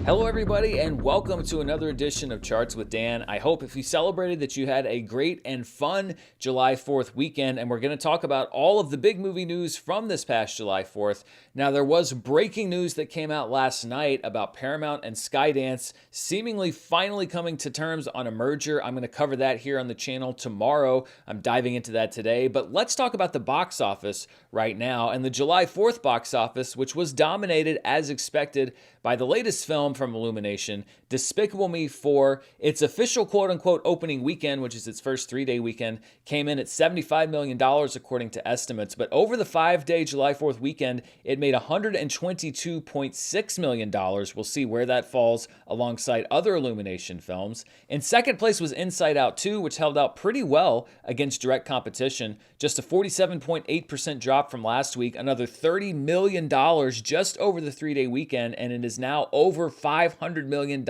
Hello, everybody, and welcome to another edition of Charts with Dan. I hope if you celebrated that you had a great and fun July 4th weekend, and we're going to talk about all of the big movie news from this past July 4th. Now, there was breaking news that came out last night about Paramount and Skydance seemingly finally coming to terms on a merger. I'm going to cover that here on the channel tomorrow. I'm diving into that today, but let's talk about the box office right now. And the July 4th box office, which was dominated as expected by the latest film from Illumination, Despicable Me 4. Its official quote-unquote opening weekend, which is its first three-day weekend, came in at $75 million according to estimates. But over the five-day July 4th weekend, it made $122.6 million. We'll see where that falls alongside other Illumination films. In second place was Inside Out 2, which held out pretty well against direct competition. Just a 47.8% drop from last week, another $30 million just over the three-day weekend, and it is now over $500 million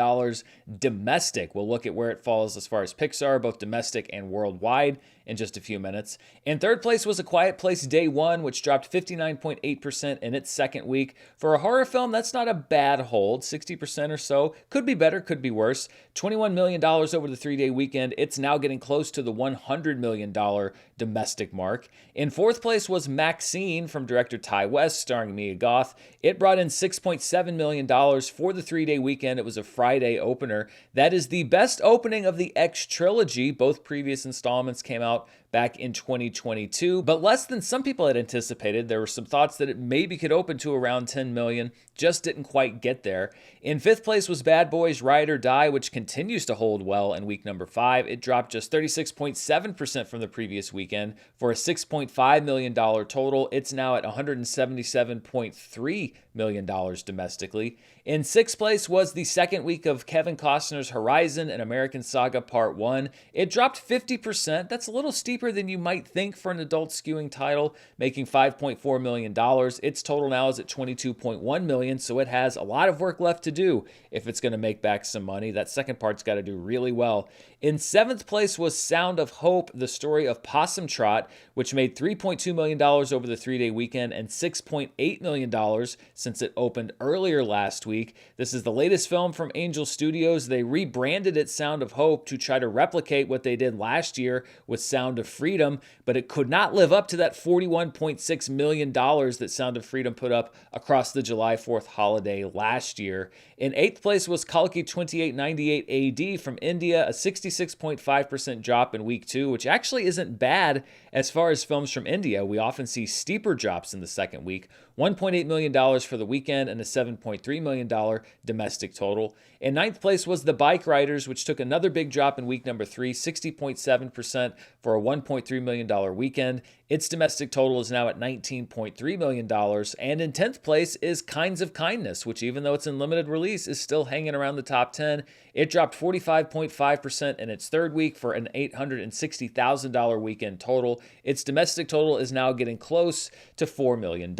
domestic. We'll look at where it falls as far as Pixar, both domestic and worldwide, in just a few minutes. In third place was A Quiet Place Day 1, which dropped 59.8% in its second week. For a horror film, that's not a bad hold, 60% or so. Could be better, could be worse. $21 million over the three-day weekend. It's now getting close to the $100 million domestic mark. In fourth place was Maxine from director Ty West, starring Mia Goth. It brought in $6.7 million for the three-day weekend. It was a Friday opener. That is the best opening of the X trilogy. Both previous installments came out back in 2022, but less than some people had anticipated. There were some thoughts that it maybe could open to around 10 million, just didn't quite get there. In fifth place was Bad Boys Ride or Die, which continues to hold well in week number 5. It dropped just 36.7% from the previous weekend for a $6.5 million total. It's now at $177.3 million domestically. In sixth place was the second week of Kevin Costner's Horizon, an American Saga Part 1. It dropped 50%. That's a little steeper than you might think for an adult skewing title, making $5.4 million. Its total now is at $22.1 million, so it has a lot of work left to do if it's going to make back some money. That second part's got to do really well. In seventh place was Sound of Hope, the story of Possum Trot, which made $3.2 million over the three-day weekend and $6.8 million since it opened earlier last week. This is the latest film from Angel Studios. They rebranded it Sound of Hope to try to replicate what they did last year with Sound of Freedom, but it could not live up to that $41.6 million that Sound of Freedom put up across the July 4th holiday last year. In eighth place was Kalki 2898 AD from India, a 66.5% drop in week 2, which actually isn't bad as far as films from India. We often see steeper drops in the second week. $1.8 million for the weekend and a $7.3 million domestic total. In ninth place was The Bike Riders, which took another big drop in week number 3, 60.7% for a $1.3 million weekend. Its domestic total is now at $19.3 million. And in 10th place is Kinds of Kindness, which even though it's in limited release, is still hanging around the top 10. It dropped 45.5% in its third week for an $860,000 weekend total. Its domestic total is now getting close to $4 million.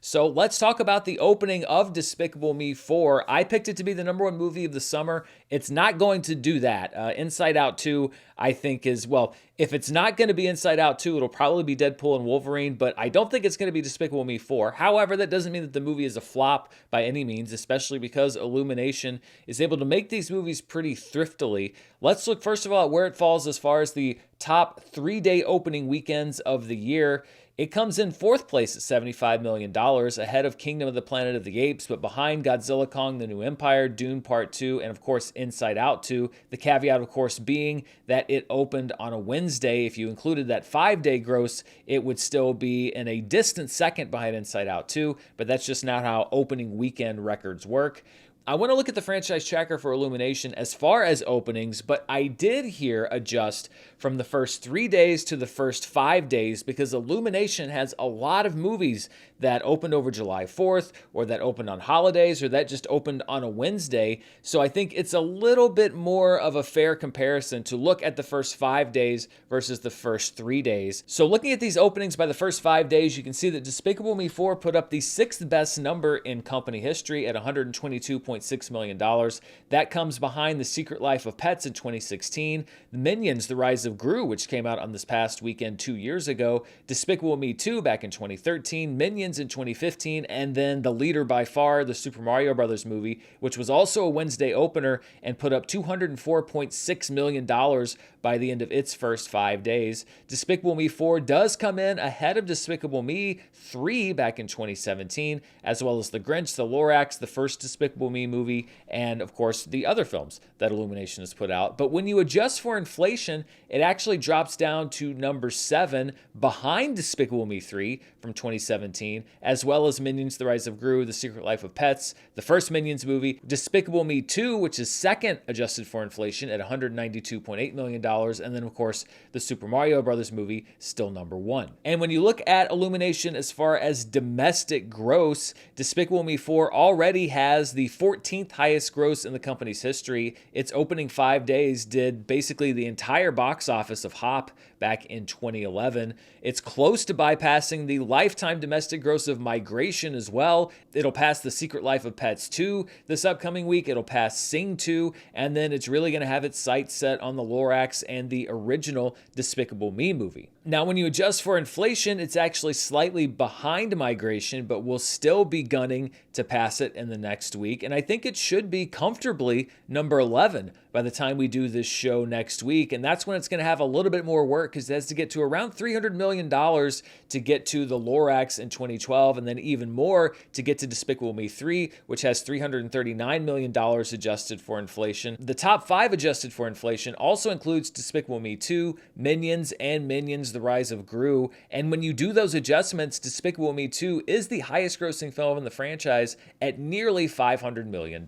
So let's talk about the opening of Despicable Me 4. I picked it to be the #1 movie of the summer. It's not going to do that. Inside Out 2, I think is, well, if it's not going to be Inside Out 2, it'll probably be Deadpool and Wolverine, but I don't think it's going to be Despicable Me 4. However, that doesn't mean that the movie is a flop by any means, especially because Illumination is able to make these movies pretty thriftily. Let's look first of all at where it falls as far as the top three-day opening weekends of the year. It comes in fourth place at $75 million, ahead of Kingdom of the Planet of the Apes, but behind Godzilla Kong, The New Empire, Dune Part 2, and of course Inside Out 2. The caveat, of course, being that it opened on a Wednesday. If you included that 5-day gross, it would still be in a distant second behind Inside Out 2, but that's just not how opening weekend records work. I want to look at the franchise tracker for Illumination as far as openings, but I did here adjust from the first 3 days to the first 5 days because Illumination has a lot of movies that opened over July 4th or that opened on holidays or that just opened on a Wednesday. So I think it's a little bit more of a fair comparison to look at the first 5 days versus the first 3 days. So looking at these openings by the first 5 days, you can see that Despicable Me 4 put up the 6th best number in company history at 122.6 $192.6 million. That comes behind The Secret Life of Pets in 2016, Minions: The Rise of Gru, which came out on this past weekend 2 years ago, Despicable Me 2 back in 2013, Minions in 2015, and then the leader by far, the Super Mario Brothers movie, which was also a Wednesday opener and put up $204.6 million by the end of its first 5 days. Despicable Me 4 does come in ahead of Despicable Me 3 back in 2017, as well as The Grinch, The Lorax, the first Despicable Me movie, and of course the other films that Illumination has put out. But when you adjust for inflation, it actually drops down to number 7 behind Despicable Me 3 from 2017, as well as Minions: The Rise of Gru, The Secret Life of Pets, the first Minions movie, Despicable Me 2, which is second adjusted for inflation at $192.8 million, and then of course the Super Mario Brothers movie still number 1. And when you look at Illumination as far as domestic gross, Despicable Me 4 already has the 14th highest gross in the company's history. Its opening 5 days did basically the entire box office of Hop back in 2011. It's close to bypassing the lifetime domestic gross of Migration as well. It'll pass The Secret Life of Pets 2 this upcoming week. It'll pass Sing 2, and then it's really going to have its sights set on The Lorax and the original Despicable Me movie. Now, when you adjust for inflation, it's actually slightly behind Migration, but will still be gunning to pass it in the next week. And I think it should be comfortably number 11 by the time we do this show next week. And that's when it's going to have a little bit more work, because it has to get to around $300 million to get to The Lorax in 2012, and then even more to get to Despicable Me 3, which has $339 million adjusted for inflation. The top 5 adjusted for inflation also includes Despicable Me 2, Minions, and Minions: The Rise of Gru. And when you do those adjustments, Despicable Me 2 is the highest grossing film in the franchise at nearly $500 million.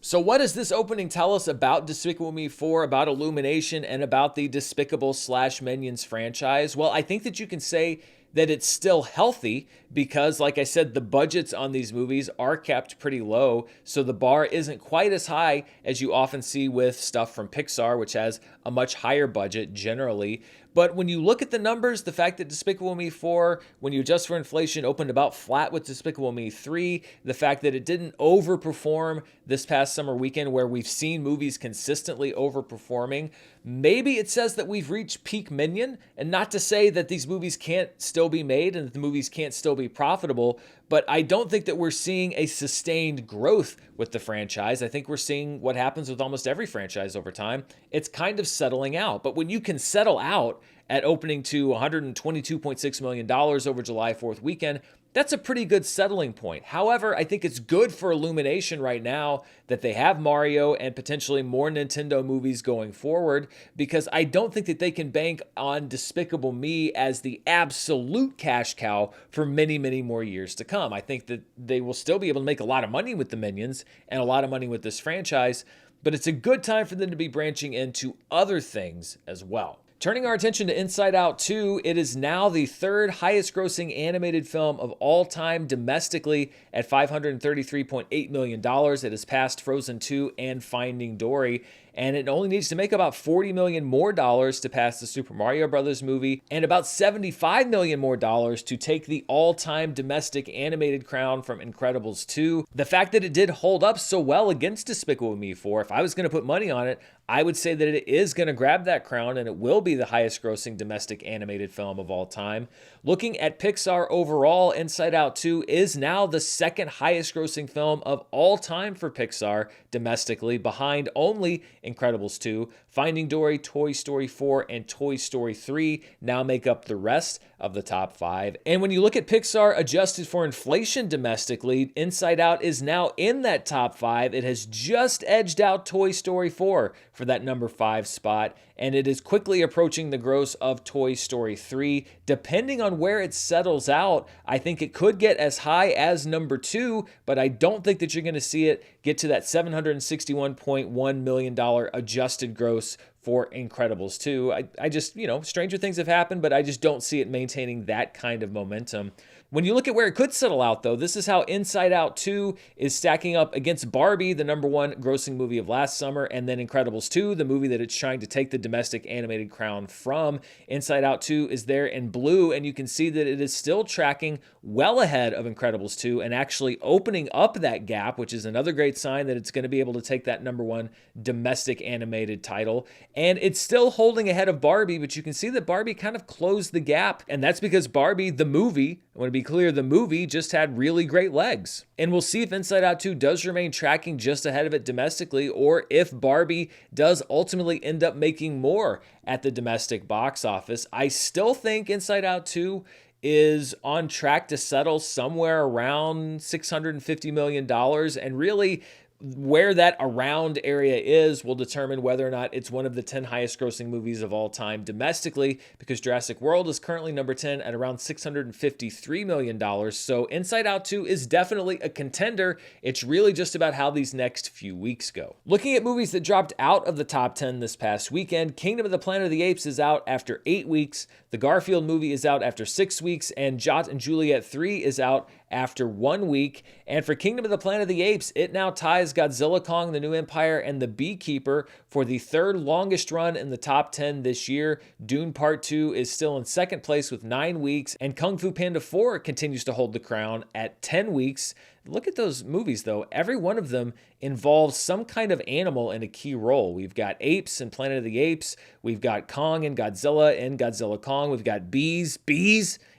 So what does this opening tell us about Despicable Me 4, about Illumination, and about the Despicable/Minions franchise? Well, I think that you can say that it's still healthy because, like I said, the budgets on these movies are kept pretty low, so the bar isn't quite as high as you often see with stuff from Pixar, which has a much higher budget generally. But when you look at the numbers, the fact that Despicable Me 4, when you adjust for inflation, opened about flat with Despicable Me 3, the fact that it didn't overperform this past summer weekend where we've seen movies consistently overperforming, maybe it says that we've reached peak Minion, and not to say that these movies can't still be made and that the movies can't still be profitable, but I don't think that we're seeing a sustained growth with the franchise. I think we're seeing what happens with almost every franchise over time. It's kind of settling out. But when you can settle out at opening to $122.6 million over July 4th weekend, that's a pretty good settling point. However, I think it's good for Illumination right now that they have Mario and potentially more Nintendo movies going forward, because I don't think that they can bank on Despicable Me as the absolute cash cow for many, many more years to come. I think that they will still be able to make a lot of money with the Minions and a lot of money with this franchise, but it's a good time for them to be branching into other things as well. Turning our attention to Inside Out 2, it is now the third highest grossing animated film of all time domestically at $533.8 million. It has passed Frozen 2 and Finding Dory, and it only needs to make about $40 million more to pass the Super Mario Brothers movie, and about $75 million more to take the all-time domestic animated crown from Incredibles 2. The fact that it did hold up so well against Despicable Me 4, if I was going to put money on it, I would say that it is going to grab that crown, and it will be the highest grossing domestic animated film of all time. Looking at Pixar overall, Inside Out 2 is now the second highest grossing film of all time for Pixar domestically, behind only Incredibles 2. Finding Dory, Toy Story 4, and Toy Story 3 now make up the rest of the top 5. And when you look at Pixar adjusted for inflation domestically, Inside Out is now in that top 5. It has just edged out Toy Story 4 for that number 5 spot, and it is quickly approaching the gross of Toy Story 3. Depending on where it settles out, I think it could get as high as number 2, but I don't think that you're going to see it get to that $761.1 million adjusted gross for Incredibles 2. I just, stranger things have happened, but I just don't see it maintaining that kind of momentum. When you look at where it could settle out, though, this is how Inside Out 2 is stacking up against Barbie, the number one grossing movie of last summer, and then Incredibles 2, the movie that it's trying to take the domestic animated crown from. Inside Out 2 is there in blue, and you can see that it is still tracking well ahead of Incredibles 2 and actually opening up that gap, which is another great sign that it's going to be able to take that number one domestic animated title. And it's still holding ahead of Barbie, but you can see that Barbie kind of closed the gap, and that's because Barbie, the movie, I want to be clear, the movie just had really great legs. And we'll see if Inside Out 2 does remain tracking just ahead of it domestically, or if Barbie does ultimately end up making more at the domestic box office. I still think Inside Out 2 is on track to settle somewhere around $650 million, and really where that around area is will determine whether or not it's one of the 10 highest grossing movies of all time domestically, because Jurassic World is currently number 10 at around $653 million. So Inside Out 2 is definitely a contender. It's really just about how these next few weeks go. Looking at movies that dropped out of the top 10 this past weekend, Kingdom of the Planet of the Apes is out after 8 weeks. The Garfield movie is out after 6 weeks, and Jot and Juliet 3 is out after 1 week. And for Kingdom of the Planet of the Apes, it now ties Godzilla Kong, The New Empire, and The Beekeeper for the third longest run in the top 10 this year. Dune Part 2 is still in second place with 9 weeks, and Kung Fu Panda 4 continues to hold the crown at 10 weeks. Look at those movies, though. Every one of them involves some kind of animal in a key role. We've got apes in Planet of the Apes. We've got Kong and Godzilla in Godzilla Kong. We've got bees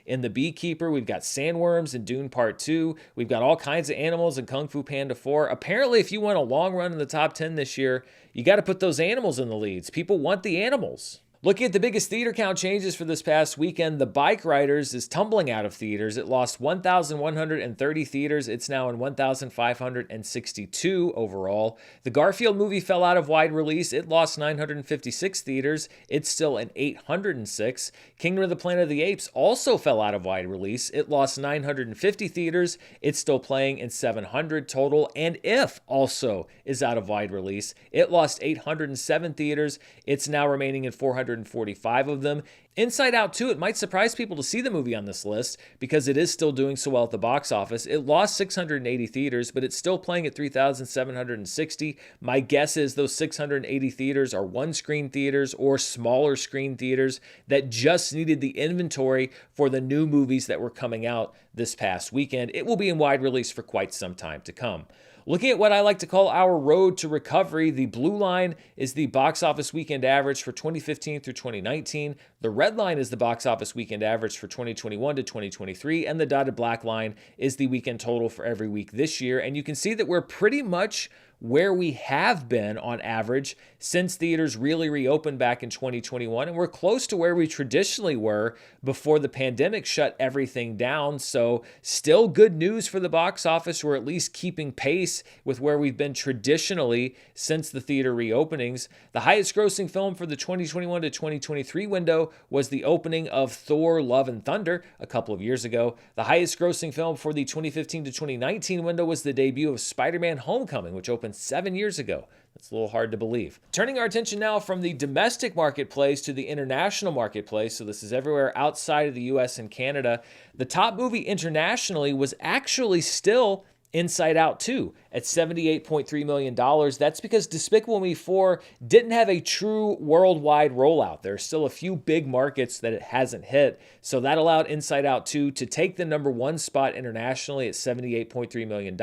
in The Beekeeper. We've got sandworms in Dune Part 2. We've got all kinds of animals in Kung Fu Panda 4. Apparently, if you want a long run in the top 10 this year, you got to put those animals in the leads. People want the animals. Looking at the biggest theater count changes for this past weekend, The Bike Riders is tumbling out of theaters. It lost 1,130 theaters. It's now in 1,562 overall. The Garfield movie fell out of wide release. It lost 956 theaters. It's still in 806. Kingdom of the Planet of the Apes also fell out of wide release. It lost 950 theaters. It's still playing in 700 total. And If also is out of wide release. It lost 807 theaters. It's now remaining in 445 of them. Inside Out 2, it might surprise people to see the movie on this list because it is still doing so well at the box office. It lost 680 theaters, but it's still playing at 3,760. My guess is those 680 theaters are one-screen theaters or smaller screen theaters that just needed the inventory for the new movies that were coming out this past weekend. It will be in wide release for quite some time to come. Looking at what I like to call our road to recovery, the blue line is the box office weekend average for 2015 through 2019. The red line is the box office weekend average for 2021 to 2023. And the dotted black line is the weekend total for every week this year. And you can see that we're pretty much where we have been on average since theaters really reopened back in 2021. And we're close to where we traditionally were before the pandemic shut everything down. So still good news for the box office. We're at least keeping pace with where we've been traditionally since the theater reopenings. The highest grossing film for the 2021 to 2023 window was the opening of Thor: Love and Thunder a couple of years ago. The highest grossing film for the 2015 to 2019 window was the debut of Spider-Man: Homecoming, which opened 7 years ago. That's a little hard to believe. Turning our attention now from the domestic marketplace to the international marketplace, so this is everywhere outside of the US and Canada, the top movie internationally was actually still Inside Out 2 at $78.3 million. That's because Despicable Me 4 didn't have a true worldwide rollout. There are still a few big markets that it hasn't hit, so that allowed Inside Out 2 to take the number one spot internationally at $78.3 million.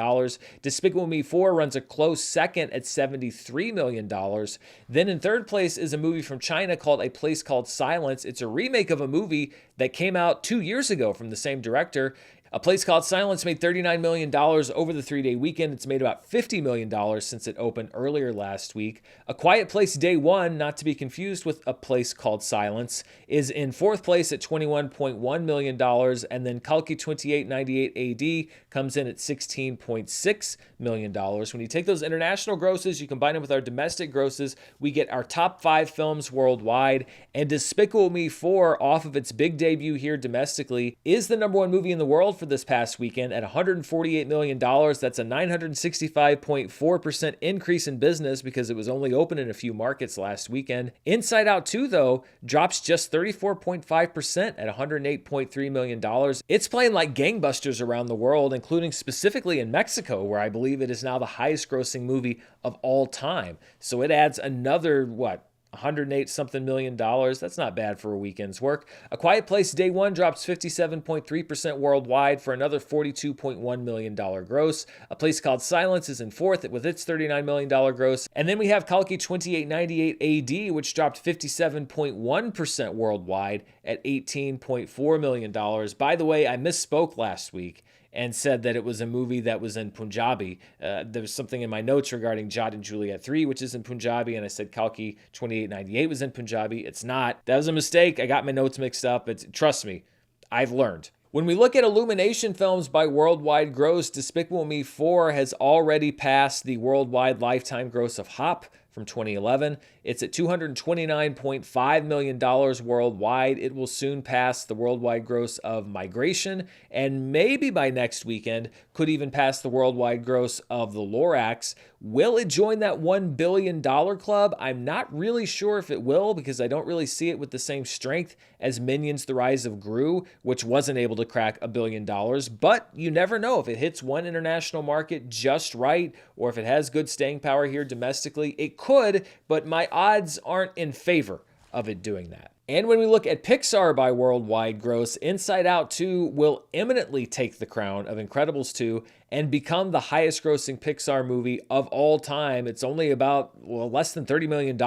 Despicable Me 4 runs a close second at $73 million. Then in third place is a movie from China called A Place Called Silence. It's a remake of a movie that came out 2 years ago from the same director. A Place Called Silence made $39 million over the 3-day weekend. It's made about $50 million since it opened earlier last week. A Quiet Place Day 1, not to be confused with A Place Called Silence, is in fourth place at $21.1 million, and then Kalki 2898 AD comes in at $16.6 million. When you take those international grosses, you combine them with our domestic grosses, we get our top 5 films worldwide, and Despicable Me 4, off of its big debut here domestically, is the number one movie in the world for for this past weekend at $148 million. That's a 965.4% increase in business because it was only open in a few markets last weekend. Inside Out 2, though, drops just 34.5% at $108.3 million. It's playing like gangbusters around the world, including specifically in Mexico, where I believe it is now the highest grossing movie of all time. So it adds another, 108 something million dollars. That's not bad for a weekend's work. A Quiet Place Day 1 drops 57.3% worldwide for another $42.1 million gross. A Place Called Silence is in fourth with its $39 million gross. And then we have Kalki 2898 AD, which dropped 57.1% worldwide at $18.4 million. By the way, I misspoke last week and said that it was a movie that was in Punjabi. There was something in my notes regarding Jat and Juliet 3, which is in Punjabi, and I said Kalki 2898 was in Punjabi. It's not. That was a mistake. I got my notes mixed up. Trust me, I've learned. When we look at Illumination films by worldwide gross, Despicable Me 4 has already passed the worldwide lifetime gross of Hop from 2011. It's at $229.5 million worldwide. It will soon pass the worldwide gross of Migration, and maybe by next weekend could even pass the worldwide gross of The Lorax. Will it join that $1 billion club? I'm not really sure if it will, because I don't really see it with the same strength as Minions: The Rise of Gru, which wasn't able to crack $1 billion. But you never know if it hits one international market just right, or if it has good staying power here domestically. It could, but my odds aren't in favor of it doing that. And when we look at Pixar by worldwide gross, Inside Out 2 will imminently take the crown of Incredibles 2 and become the highest grossing Pixar movie of all time. It's only about, less than $30 million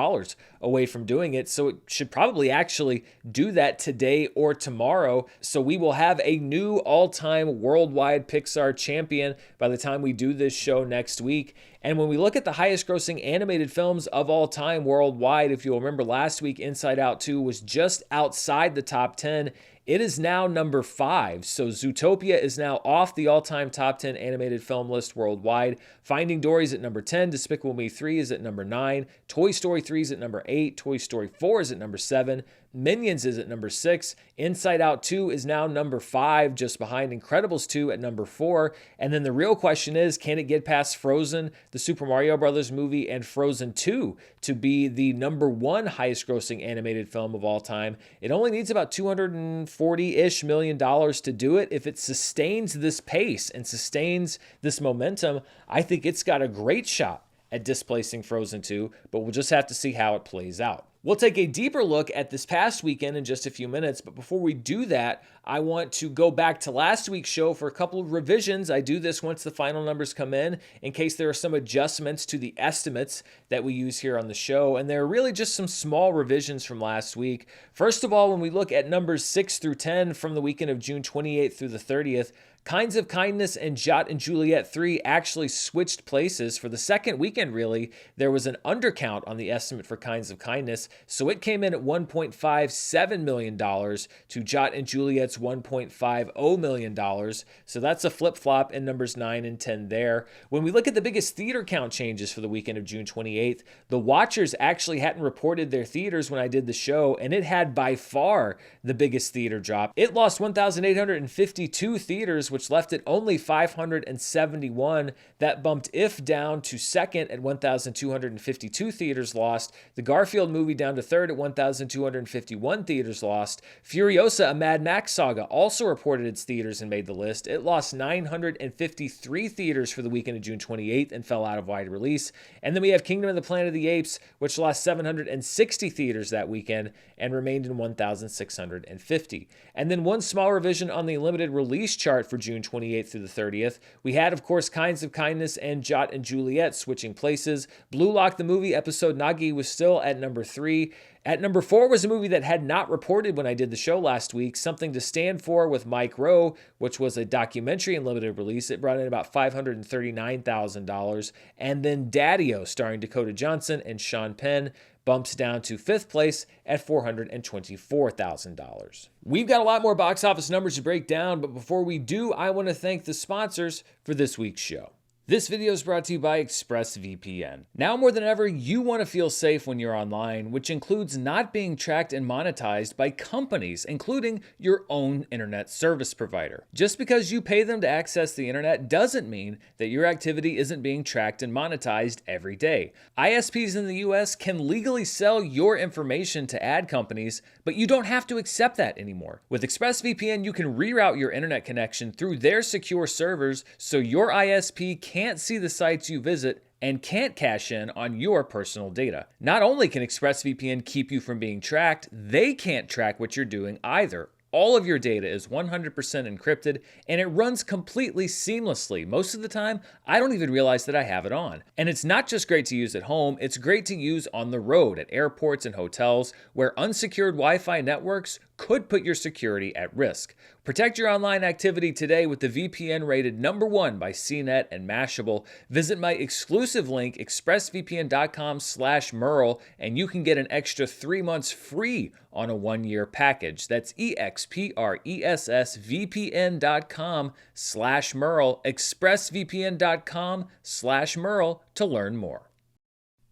away from doing it. So it should probably actually do that today or tomorrow. So we will have a new all-time worldwide Pixar champion by the time we do this show next week. And when we look at the highest grossing animated films of all time worldwide, if you'll remember last week, Inside Out 2 was just outside the top 10. It is now number 5. So Zootopia is now off the all-time top 10 animated film list worldwide. Finding Dory is at number 10. Despicable Me 3 is at number 9. Toy Story 3 is at number 8. Toy Story 4 is at number 7. Minions is at number 6. Inside Out 2 is now number 5, just behind Incredibles 2 at number 4. And then the real question is, can it get past Frozen, the Super Mario Brothers movie, and Frozen 2 to be the number 1 highest grossing animated film of all time? It only needs about $240-ish million to do it. If it sustains this pace and sustains this momentum, I think it's got a great shot at displacing Frozen 2, but we'll just have to see how it plays out. We'll take a deeper look at this past weekend in just a few minutes, but before we do that, I want to go back to last week's show for a couple of revisions. I do this once the final numbers come in case there are some adjustments to the estimates that we use here on the show, and there are really just some small revisions from last week. First of all, when we look at numbers 6 through 10 from the weekend of June 28th through the 30th, Kinds of Kindness and Jat and Juliet 3 actually switched places. For the second weekend, really, there was an undercount on the estimate for Kinds of Kindness, so it came in at $1.57 million to Jat and Juliet's $1.50 million. So that's a flip-flop in numbers 9 and 10 there. When we look at the biggest theater count changes for the weekend of June 28th, the Watchers actually hadn't reported their theaters when I did the show, and it had by far the biggest theater drop. It lost 1,852 theaters, which left it only 571. That bumped IF down to second at 1,252 theaters lost. The Garfield movie down to third at 1,251 theaters lost. Furiosa, a Mad Max saga, also reported its theaters and made the list. It lost 953 theaters for the weekend of June 28th and fell out of wide release. And then we have Kingdom of the Planet of the Apes, which lost 760 theaters that weekend and remained in 1,650. And then one small revision on the limited release chart for June 28th through the 30th. We had, of course, Kinds of Kindness and Jat and Juliet switching places. Blue Lock, the movie, episode Nagi, was still at number 3. At number 4 was a movie that had not reported when I did the show last week, Something to Stand For with Mike Rowe, which was a documentary and limited release. It brought in about $539,000. And then Daddy-O, starring Dakota Johnson and Sean Penn, bumps down to 5th place at $424,000. We've got a lot more box office numbers to break down, but before we do, I want to thank the sponsors for this week's show. This video is brought to you by ExpressVPN. Now more than ever, you want to feel safe when you're online, which includes not being tracked and monetized by companies, including your own internet service provider. Just because you pay them to access the internet doesn't mean that your activity isn't being tracked and monetized every day. ISPs in the US can legally sell your information to ad companies, but you don't have to accept that anymore. With ExpressVPN, you can reroute your internet connection through their secure servers so your ISP can't see the sites you visit and can't cash in on your personal data. Not only can ExpressVPN keep you from being tracked, they can't track what you're doing either. All of your data is 100% encrypted, and it runs completely seamlessly. Most of the time, I don't even realize that I have it on. And it's not just great to use at home, it's great to use on the road, at airports and hotels, where unsecured Wi-Fi networks could put your security at risk. Protect your online activity today with the VPN rated #1 by CNET and Mashable. Visit my exclusive link, expressvpn.com/Murrell, and you can get an extra 3 months free on a 1-year package. That's expressvpn.com/Murrell, expressvpn.com/Murrell to learn more.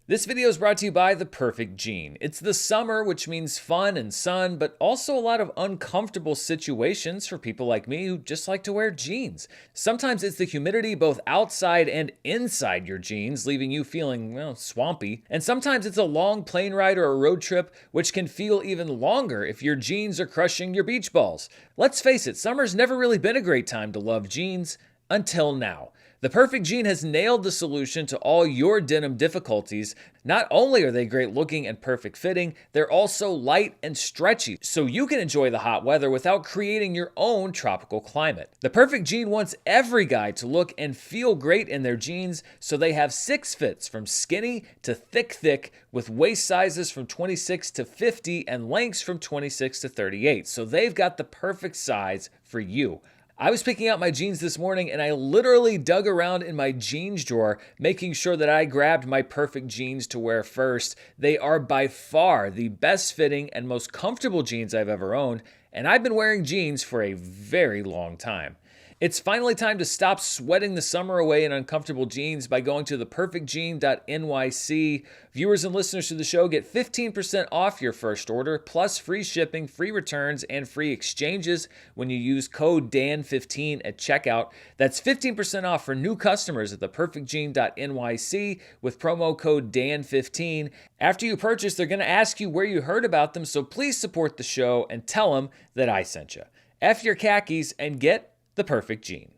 This video is brought to you by The Perfect Jean. It's the summer, which means fun and sun, but also a lot of uncomfortable situations for people like me who just like to wear jeans. Sometimes it's the humidity both outside and inside your jeans, leaving you feeling, well, swampy. And sometimes it's a long plane ride or a road trip, which can feel even longer if your jeans are crushing your beach balls. Let's face it, summer's never really been a great time to love jeans, until now. The Perfect Jean has nailed the solution to all your denim difficulties. Not only are they great looking and perfect fitting, they're also light and stretchy, so you can enjoy the hot weather without creating your own tropical climate. The Perfect Jean wants every guy to look and feel great in their jeans, so they have 6 fits from skinny to thick, with waist sizes from 26 to 50 and lengths from 26 to 38. So they've got the perfect size for you. I was picking out my jeans this morning and I literally dug around in my jeans drawer, making sure that I grabbed my perfect jeans to wear first. They are by far the best fitting and most comfortable jeans I've ever owned, and I've been wearing jeans for a very long time. It's finally time to stop sweating the summer away in uncomfortable jeans by going to theperfectjean.nyc. Viewers and listeners to the show get 15% off your first order, plus free shipping, free returns, and free exchanges when you use code DAN15 at checkout. That's 15% off for new customers at theperfectjean.nyc with promo code DAN15. After you purchase, they're going to ask you where you heard about them, so please support the show and tell them that I sent you. F your khakis and get The Perfect Jean.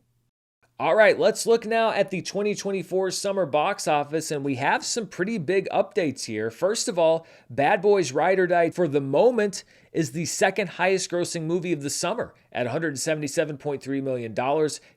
All right, let's look now at the 2024 summer box office, and we have some pretty big updates here. First of all, Bad Boys Ride or Die for the moment is the second highest grossing movie of the summer at $177.3 million.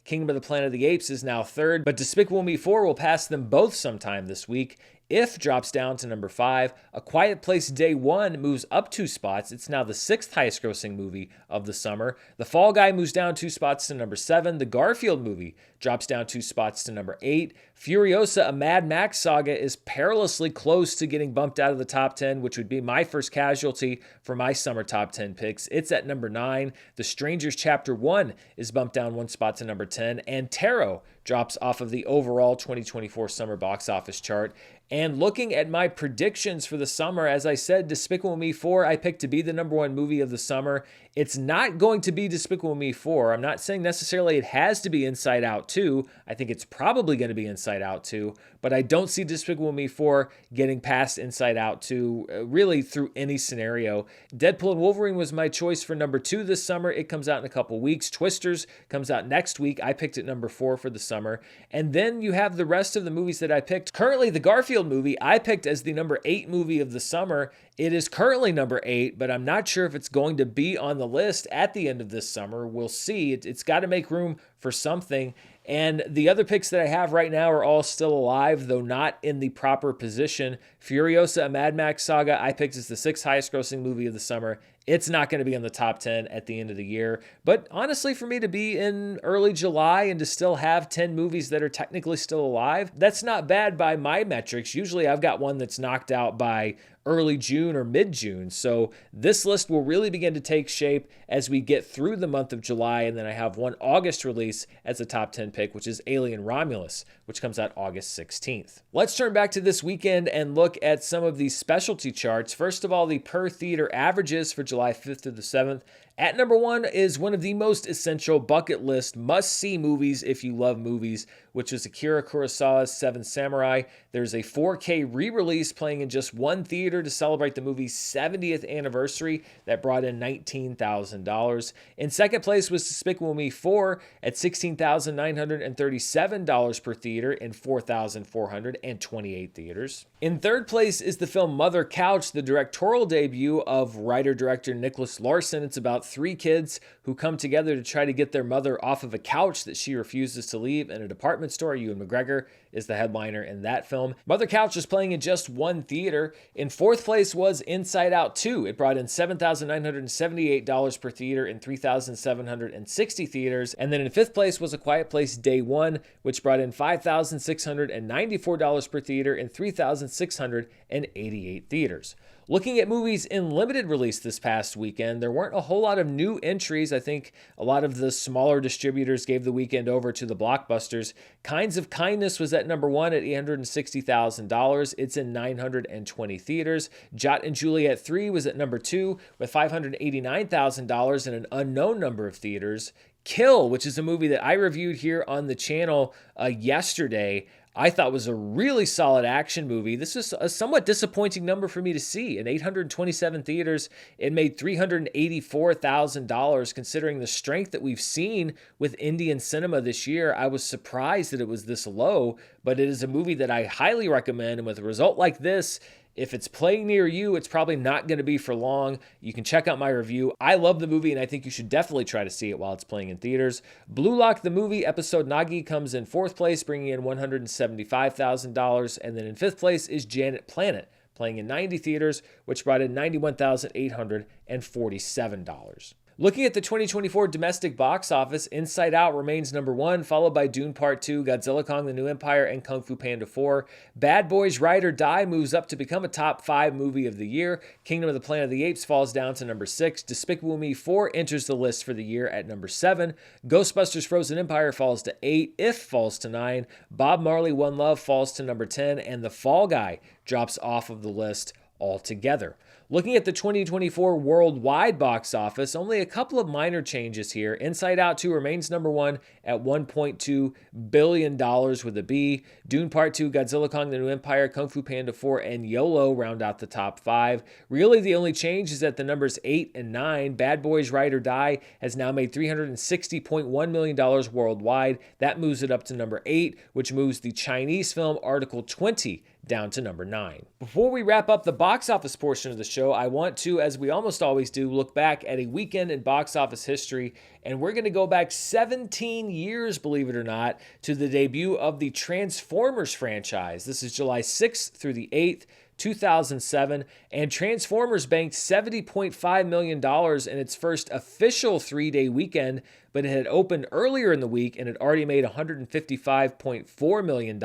Kingdom of the Planet of the Apes is now third, but Despicable Me 4 will pass them both sometime this week. If drops down to number 5. A Quiet Place Day 1 moves up 2 spots. It's now the 6th highest grossing movie of the summer. The Fall Guy moves down 2 spots to number 7. The Garfield movie drops down 2 spots to number 8. Furiosa, a Mad Max saga, is perilously close to getting bumped out of the top 10, which would be my first casualty for my summer top 10 picks. It's at number 9. The Strangers Chapter 1 is bumped down 1 spot to number 10. And Tarot drops off of the overall 2024 summer box office chart. And looking at my predictions for the summer, as I said, Despicable Me 4 I picked to be the #1 movie of the summer. It's not going to be Despicable Me 4. I'm not saying necessarily it has to be Inside Out 2. I think it's probably going to be Inside Out 2, but I don't see Despicable Me 4 getting past Inside Out 2 really through any scenario. Deadpool and Wolverine was my choice for number 2 this summer. It comes out in a couple weeks. Twisters comes out next week. I picked it number 4 for the summer. And then you have the rest of the movies that I picked. Currently, the Garfield movie I picked as the number 8 movie of the summer. It is currently number 8, but I'm not sure if it's going to be on the list at the end of this summer. We'll see. It's got to make room for something. And the other picks that I have right now are all still alive, though not in the proper position. Furiosa, a Mad Max saga, I picked as the 6th highest grossing movie of the summer. It's not going to be in the top 10 at the end of the year. But honestly, for me to be in early July and to still have 10 movies that are technically still alive, that's not bad by my metrics. Usually I've got one that's knocked out by early June or mid-June. So this list will really begin to take shape as we get through the month of July. And then I have one August release as a top 10 pick, which is Alien Romulus, which comes out August 16th. Let's turn back to this weekend and look at some of these specialty charts. First of all, the per theater averages for July 5th through the 7th. At number 1 is one of the most essential bucket list must-see movies if you love movies, which is Akira Kurosawa's Seven Samurai. There's a 4K re-release playing in just one theater to celebrate the movie's 70th anniversary that brought in $19,000. In second place was Despicable Me 4 at $16,937 per theater in 4,428 theaters. In third place is the film Mother Couch, the directorial debut of writer-director Nicholas Larson. It's about 3 kids who come together to try to get their mother off of a couch that she refuses to leave in a department store. Ewan McGregor is the headliner in that film. Mother Couch is playing in just one theater. In fourth place was Inside Out 2. It brought in $7,978 per theater in 3,760 theaters. And then in fifth place was A Quiet Place Day 1, which brought in $5,694 per theater in 3,688 theaters. Looking at movies in limited release this past weekend, there weren't a whole lot of new entries. I think a lot of the smaller distributors gave the weekend over to the blockbusters. Kinds of Kindness was at number 1 at $860,000. It's in 920 theaters. Jot and Juliet 3 was at number 2 with $589,000 in an unknown number of theaters. Kill, which is a movie that I reviewed here on the channel yesterday, I thought was a really solid action movie. This is a somewhat disappointing number for me to see. In 827 theaters, it made $384,000. Considering the strength that we've seen with Indian cinema this year, I was surprised that it was this low, but it is a movie that I highly recommend. And with a result like this, if it's playing near you, it's probably not going to be for long. You can check out my review. I love the movie, and I think you should definitely try to see it while it's playing in theaters. Blue Lock, the movie, episode Nagi, comes in fourth place, bringing in $175,000. And then in fifth place is Janet Planet, playing in 90 theaters, which brought in $91,847. Looking at the 2024 domestic box office, Inside Out remains number 1, followed by Dune Part 2, Godzilla Kong the New Empire, and Kung Fu Panda 4. Bad Boys Ride or Die moves up to become a top 5 movie of the year. Kingdom of the Planet of the Apes falls down to number 6. Despicable Me 4 enters the list for the year at number 7. Ghostbusters Frozen Empire falls to 8. If falls to 9. Bob Marley One Love falls to number 10. And The Fall Guy drops off of the list altogether. Looking at the 2024 worldwide box office, only a couple of minor changes here. Inside Out 2 remains number 1 at $1.2 billion with a B. Dune Part 2, Godzilla Kong the New Empire, Kung Fu Panda 4, and YOLO round out the top 5. Really, the only change is that the numbers 8 and 9, Bad Boys Ride or Die, has now made $360.1 million worldwide. That moves it up to number 8, which moves the Chinese film Article 20 down to number 9. Before we wrap up the box office portion of the show, I want to, as we almost always do, look back at a weekend in box office history, and we're going to go back 17 years, believe it or not, to the debut of the Transformers franchise. This is July 6th through the 8th, 2007, and Transformers banked $70.5 million in its first official 3-day weekend, but it had opened earlier in the week and had already made $155.4 million.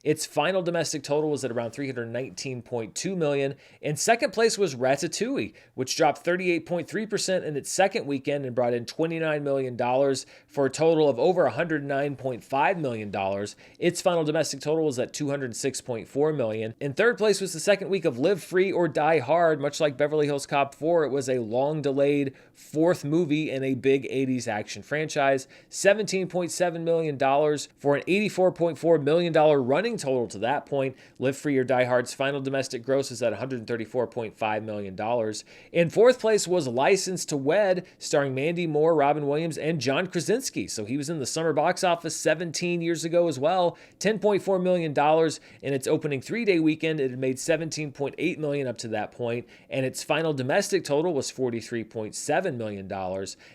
Its final domestic total was at around $319.2 million. In second place was Ratatouille, which dropped 38.3% in its second weekend and brought in $29 million for a total of over $109.5 million. Its final domestic total was at $206.4 million. In third place was the second week of Live Free or Die Hard. Much like Beverly Hills Cop 4, it was a long-delayed fourth movie in a big 80s action franchise. $17.7 million for an $84.4 million running total to that point. Live Free or Die Hard's final domestic gross is at $134.5 million. In fourth place was License to Wed, starring Mandy Moore, Robin Williams, and John Krasinski. So he was in the summer box office 17 years ago as well. $10.4 million in its opening 3-day weekend. It had made $17.8 million up to that point, and its final domestic total was $43.7 million.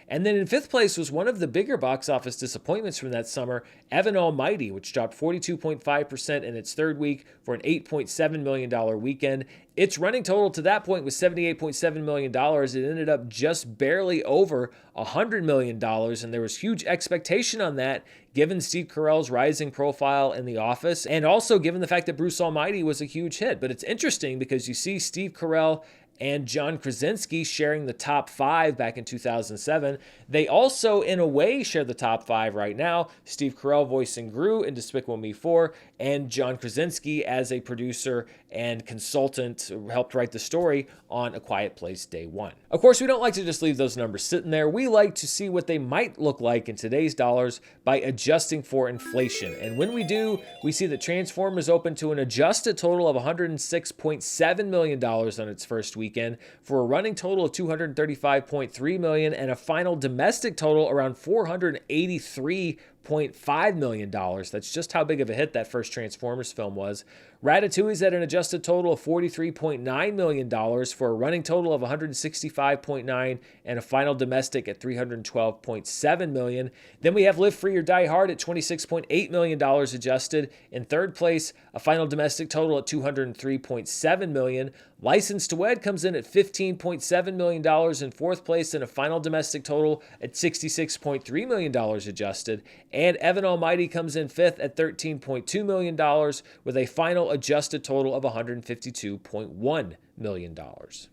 And then in fifth place was was one of the bigger box office disappointments from that summer, Evan Almighty, which dropped 42.5% in its third week for an $8.7 million weekend. Its running total to that point was $78.7 million. It ended up just barely over $100 million, and there was huge expectation on that, given Steve Carell's rising profile in The Office, and also given the fact that Bruce Almighty was a huge hit. But it's interesting because you see Steve Carell and John Krasinski sharing the top 5 back in 2007. They also, in a way, share the top 5 right now. Steve Carell voicing Gru in Despicable Me 4, and John Krasinski as a producer and consultant who helped write the story on A Quiet Place Day 1. Of course, we don't like to just leave those numbers sitting there. We like to see what they might look like in today's dollars by adjusting for inflation. And when we do, we see that Transformers opened to an adjusted total of $106.7 million on its first weekend, for a running total of $235.3 million and a final domestic total around $483.5 million. That's just how big of a hit that first Transformers film was. Ratatouille's at an adjusted total of $43.9 million for a running total of $165.9 million and a final domestic at $312.7 million. Then we have Live Free or Die Hard at $26.8 million adjusted. In third place, a final domestic total at $203.7 million. License to Wed comes in at $15.7 million in fourth place and a final domestic total at $66.3 million adjusted. And Evan Almighty comes in fifth at $13.2 million with a final adjusted total of $152.1 million.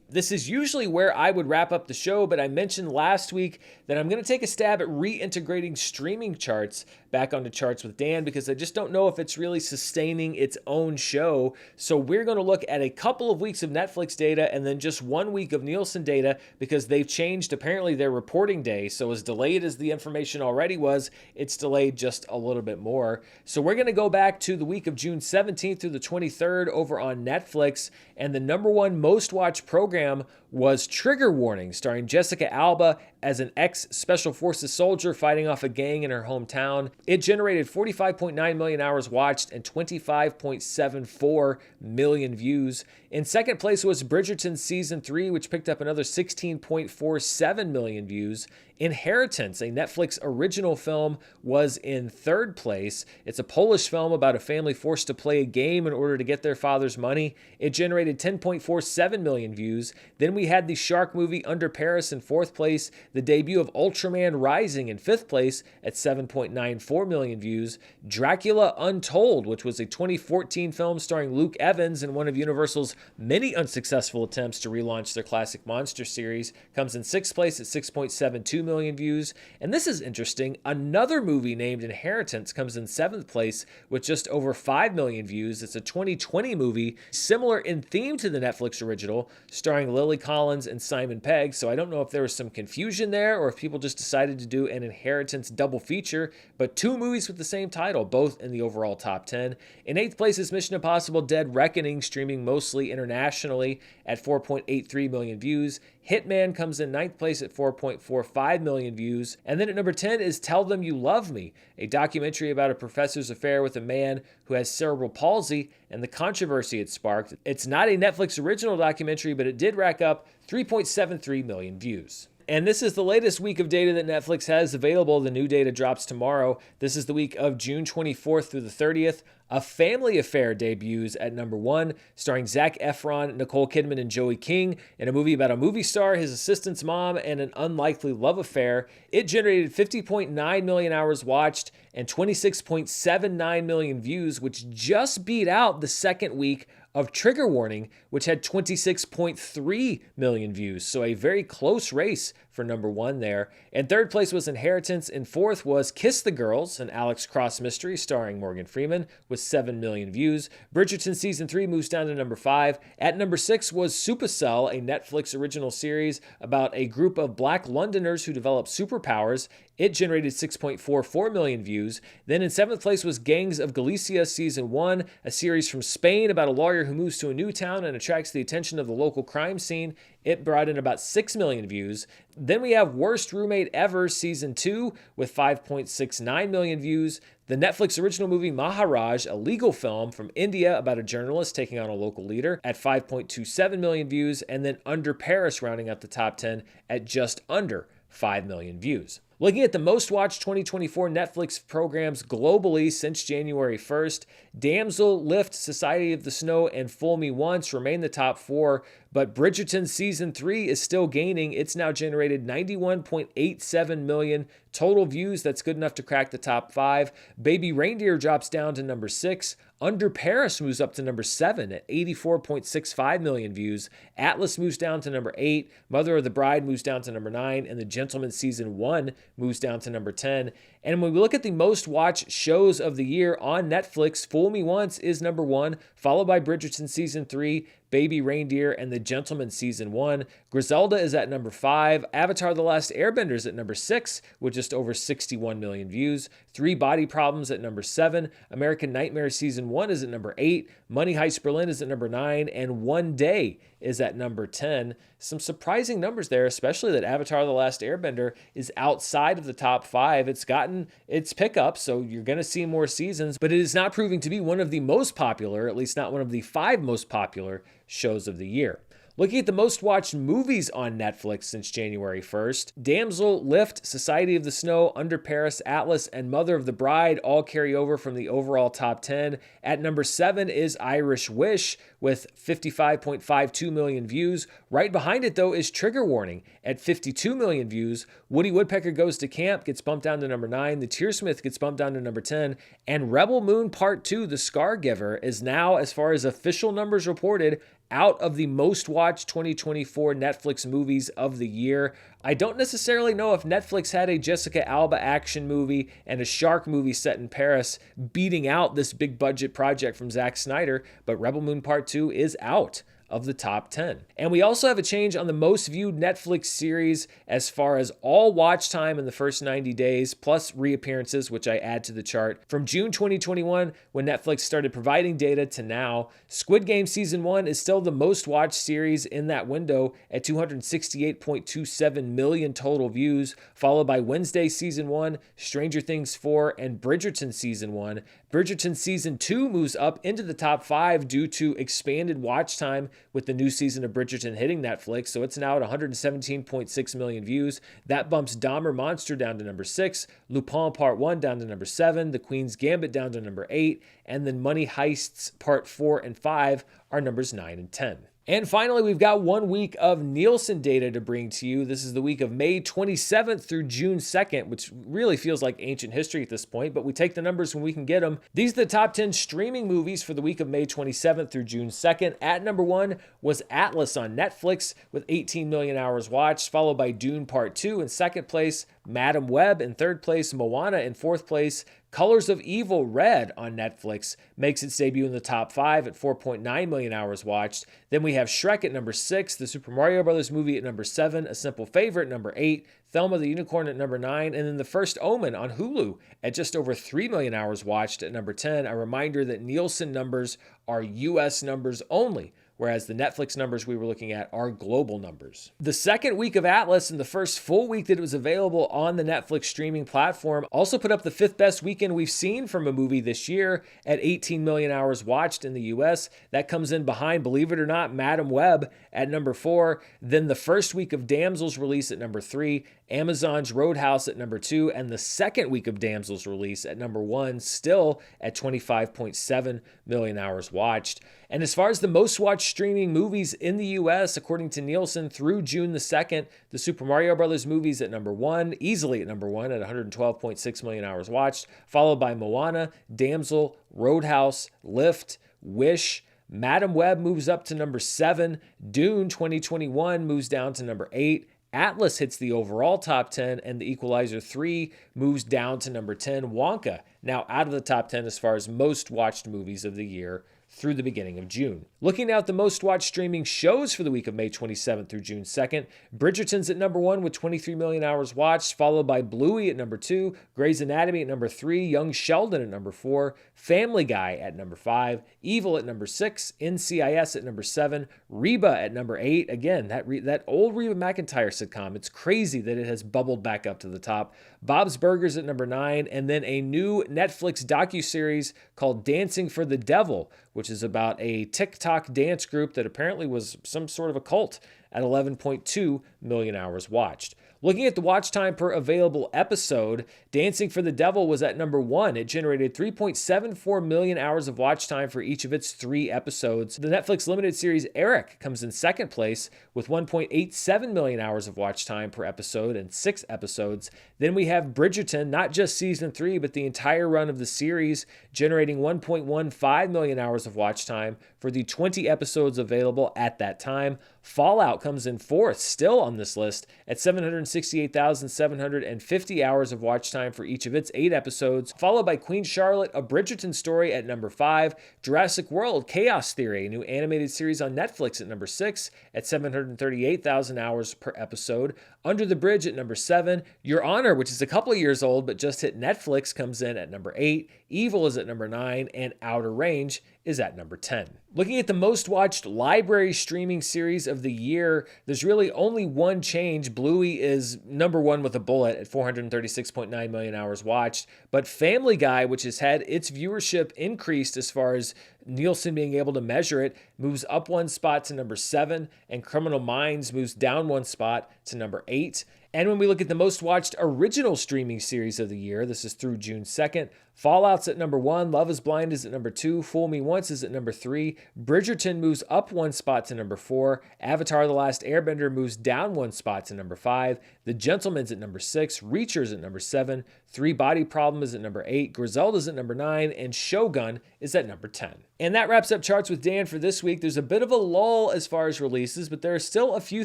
This is usually where I would wrap up the show, but I mentioned last week that I'm going to take a stab at reintegrating streaming charts back onto Charts with Dan because I just don't know if it's really sustaining its own show. So we're going to look at a couple of weeks of Netflix data and then just 1 week of Nielsen data because they've changed apparently their reporting day. So as delayed as the information already was, it's delayed just a little bit more. So we're going to go back to the week of June 17th through the 23rd over on Netflix, and the number one most watched program was Trigger Warning, starring Jessica Alba as an ex-Special Forces soldier fighting off a gang in her hometown. It generated 45.9 million hours watched and 25.74 million views. In second place was Bridgerton Season 3, which picked up another 16.47 million views. Inheritance, a Netflix original film, was in third place. It's a Polish film about a family forced to play a game in order to get their father's money. It generated 10.47 million views. Then we had the shark movie Under Paris in fourth place, the debut of Ultraman Rising in fifth place at 7.94 million views. Dracula Untold, which was a 2014 film starring Luke Evans in one of Universal's many unsuccessful attempts to relaunch their classic monster series, comes in sixth place at 6.72 million views. And this is interesting. Another movie named Inheritance comes in seventh place with just over 5 million views. It's a 2020 movie, similar in theme to the Netflix original, starring Lily Collins and Simon Pegg. So I don't know if there was some confusion there or if people just decided to do an Inheritance double feature, but 2 movies with the same title, both in the overall top 10. In eighth place is Mission Impossible Dead Reckoning, streaming mostly internationally at 4.83 million views. Hitman comes in ninth place at 4.45 million views. And then at number 10 is Tell Them You Love Me, a documentary about a professor's affair with a man who has cerebral palsy and the controversy it sparked. It's not a Netflix original documentary, but it did rack up 3.73 million views. And this is the latest week of data that Netflix has available. The new data drops tomorrow. This is the week of June 24th through the 30th. A Family Affair debuts at number 1, starring Zac Efron, Nicole Kidman, and Joey King in a movie about a movie star, his assistant's mom, and an unlikely love affair. It generated 50.9 million hours watched and 26.79 million views, which just beat out the second week of Trigger Warning, which had 26.3 million views. So a very close race for number 1 there. And third place was Inheritance. And fourth was Kiss the Girls, an Alex Cross mystery starring Morgan Freeman with 7 million views. Bridgerton Season 3 moves down to number 5. At number 6 was Supercell, a Netflix original series about a group of Black Londoners who develop superpowers. It generated 6.44 million views. Then in seventh place was Gangs of Galicia Season 1, a series from Spain about a lawyer who moves to a new town and attracts the attention of the local crime scene. It brought in about 6 million views. Then we have Worst Roommate Ever Season 2 with 5.69 million views. The Netflix original movie Maharaj, a legal film from India about a journalist taking on a local leader, at 5.27 million views. And then Under Paris rounding out the top 10 at just under 5 million views. Looking at the most watched 2024 Netflix programs globally since January 1st, Damsel, Lift, Society of the Snow, and Fool Me Once remain the top 4, but Bridgerton Season 3 is still gaining. It's now generated 91.87 million total views. That's good enough to crack the top 5. Baby Reindeer drops down to number 6. Under Paris moves up to number 7 at 84.65 million views. Atlas moves down to number 8. Mother of the Bride moves down to number 9. And The Gentleman Season 1 moves down to number 10. And when we look at the most watched shows of the year on Netflix, Fool Me Once is number 1, followed by Bridgerton Season 3, Baby Reindeer, and The Gentleman Season 1. Griselda is at number 5. Avatar The Last Airbender is at number 6 with just over 61 million views. Three Body Problems at number 7. American Nightmare Season 1 is at number 8. Money Heist Berlin is at number 9. And One Day is at number 10. Some surprising numbers there, especially that Avatar The Last Airbender is outside of the top 5. It's gotten its pickup, so you're going to see more seasons, but it is not proving to be one of the most popular, at least not one of the 5 most popular shows of the year. Looking at the most watched movies on Netflix since January 1st, Damsel, Lift, Society of the Snow, Under Paris, Atlas, and Mother of the Bride all carry over from the overall top 10. At number 7 is Irish Wish with 55.52 million views. Right behind it, though, is Trigger Warning at 52 million views. Woody Woodpecker Goes to Camp gets bumped down to number 9. The Tearsmith gets bumped down to number 10. And Rebel Moon Part 2, The Scar Giver, is now, as far as official numbers reported, out of the most watched 2024 Netflix movies of the year. I don't necessarily know if Netflix had a Jessica Alba action movie and a shark movie set in Paris beating out this big budget project from Zack Snyder, but Rebel Moon Part 2 is out of the top 10. And we also have a change on the most viewed Netflix series as far as all watch time in the first 90 days, plus reappearances, which I add to the chart. From June 2021, when Netflix started providing data, to now, Squid Game Season 1 is still the most watched series in that window at 268.27 million total views, followed by Wednesday Season 1, Stranger Things 4, and Bridgerton Season 1. Bridgerton Season 2 moves up into the top 5 due to expanded watch time with the new season of Bridgerton hitting Netflix, so it's now at 117.6 million views. That bumps Dahmer Monster down to number 6, Lupin Part 1 down to number 7, The Queen's Gambit down to number 8, and then Money Heists Part 4 and 5 are numbers 9 and 10. And finally, we've got 1 week of Nielsen data to bring to you. This is the week of May 27th through June 2nd, which really feels like ancient history at this point, but we take the numbers when we can get them. These are the top 10 streaming movies for the week of May 27th through June 2nd. At number 1 was Atlas on Netflix with 18 million hours watched, followed by Dune Part 2 in second place, Madam Web in third place, Moana in fourth place. Colors of Evil Red on Netflix makes its debut in the top 5 at 4.9 million hours watched. Then we have Shrek at number 6, the Super Mario Bros. Movie at number 7, A Simple Favorite at number 8, Thelma the Unicorn at number 9, and then The First Omen on Hulu at just over 3 million hours watched at number 10. A reminder that Nielsen numbers are US numbers only, whereas the Netflix numbers we were looking at are global numbers. The second week of Atlas and the first full week that it was available on the Netflix streaming platform also put up the 5th best weekend we've seen from a movie this year at 18 million hours watched in the US. That comes in behind, believe it or not, Madam Web at number 4, then the first week of Damsel's release at number 3, Amazon's Roadhouse at number 2, and the second week of Damsel's release at number 1, still at 25.7 million hours watched. And as far as the most watched streaming movies in the US, according to Nielsen, through June the 2nd, the Super Mario Bros. Movies at number 1, easily at number 1 at 112.6 million hours watched, followed by Moana, Damsel, Roadhouse, Lift, Wish. Madam Web moves up to number 7. Dune 2021 moves down to number 8. Atlas hits the overall top 10, and The Equalizer 3 moves down to number 10. Wonka now out of the top 10 as far as most watched movies of the year through the beginning of June. Looking now at the most watched streaming shows for the week of May 27th through June 2nd, Bridgerton's at number 1 with 23 million hours watched, followed by Bluey at number 2, Grey's Anatomy at number 3, Young Sheldon at number 4, Family Guy at number 5, Evil at number 6, NCIS at number 7, Reba at number 8. Again, that old Reba McEntire sitcom, it's crazy that it has bubbled back up to the top. Bob's Burgers at number 9, and then a new Netflix docuseries called Dancing for the Devil, which is about a TikTok dance group that apparently was some sort of a cult at 11.2 million hours watched. Looking at the watch time per available episode, Dancing for the Devil was at number 1. It generated 3.74 million hours of watch time for each of its 3 episodes. The Netflix limited series Eric comes in second place with 1.87 million hours of watch time per episode and 6 episodes. Then we have Bridgerton, not just season 3, but the entire run of the series, generating 1.15 million hours of watch time for the 20 episodes available at that time. Fallout comes in 4th, still on this list, at 768,750 hours of watch time for each of its 8 episodes, followed by Queen Charlotte, A Bridgerton Story at number 5, Jurassic World, Chaos Theory, a new animated series on Netflix at number 6, at 738,000 hours per episode, Under the Bridge at number 7, Your Honor, which is a couple of years old but just hit Netflix, comes in at number 8, Evil is at number 9, and Outer Range is at number 10. Looking at the most watched library streaming series of the year, there's really only one change. Bluey is number 1 with a bullet at 436.9 million hours watched, but Family Guy, which has had its viewership increased as far as Nielsen being able to measure it, moves up 1 spot to number 7, and Criminal Minds moves down 1 spot to number 8. And when we look at the most watched original streaming series of the year, this is through June 2nd, Fallout's at number 1, Love is Blind is at number 2, Fool Me Once is at number 3, Bridgerton moves up 1 spot to number 4, Avatar The Last Airbender moves down 1 spot to number 5, The Gentleman's at number 6, Reacher's at number 7, Three Body Problem is at number 8, Griselda's at number 9, and Shogun is at number 10. And that wraps up Charts with Dan for this week. There's a bit of a lull as far as releases, but there are still a few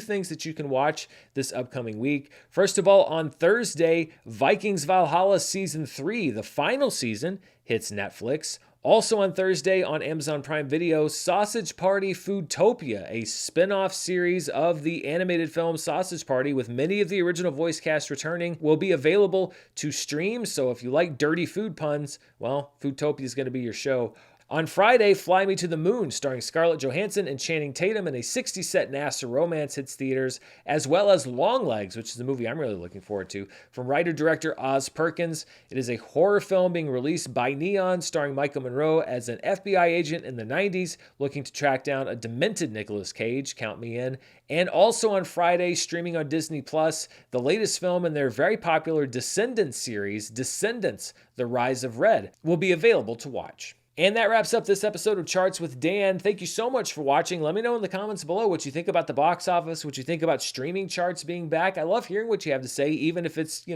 things that you can watch this upcoming week. First of all, on Thursday, Vikings Valhalla Season 3, the final season, hits Netflix. Also on Thursday on Amazon Prime Video, Sausage Party Foodtopia, a spin-off series of the animated film Sausage Party with many of the original voice cast returning, will be available to stream. So if you like dirty food puns, well, Foodtopia is going to be your show. On Friday, Fly Me to the Moon, starring Scarlett Johansson and Channing Tatum in a 60-set NASA romance, hits theaters, as well as Longlegs, which is the movie I'm really looking forward to, from writer-director Oz Perkins. It is a horror film being released by Neon, starring Michael Monroe as an FBI agent in the 90s, looking to track down a demented Nicolas Cage, count me in. And also on Friday, streaming on Disney+, the latest film in their very popular Descendants series, Descendants: The Rise of Red, will be available to watch. And that wraps up this episode of Charts with Dan. Thank you so much for watching. Let me know in the comments below what you think about the box office, what you think about streaming charts being back. I love hearing what you have to say, even if it's,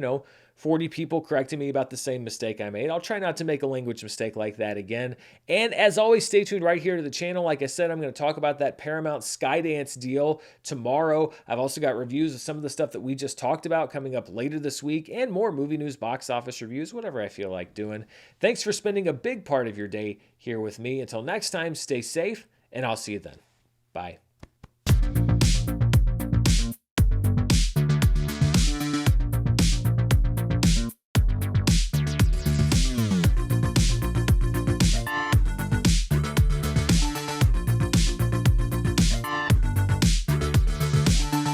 40 people correcting me about the same mistake I made. I'll try not to make a language mistake like that again. And as always, stay tuned right here to the channel. Like I said, I'm going to talk about that Paramount Skydance deal tomorrow. I've also got reviews of some of the stuff that we just talked about coming up later this week, and more movie news, box office reviews, whatever I feel like doing. Thanks for spending a big part of your day here with me. Until next time, stay safe, and I'll see you then. Bye.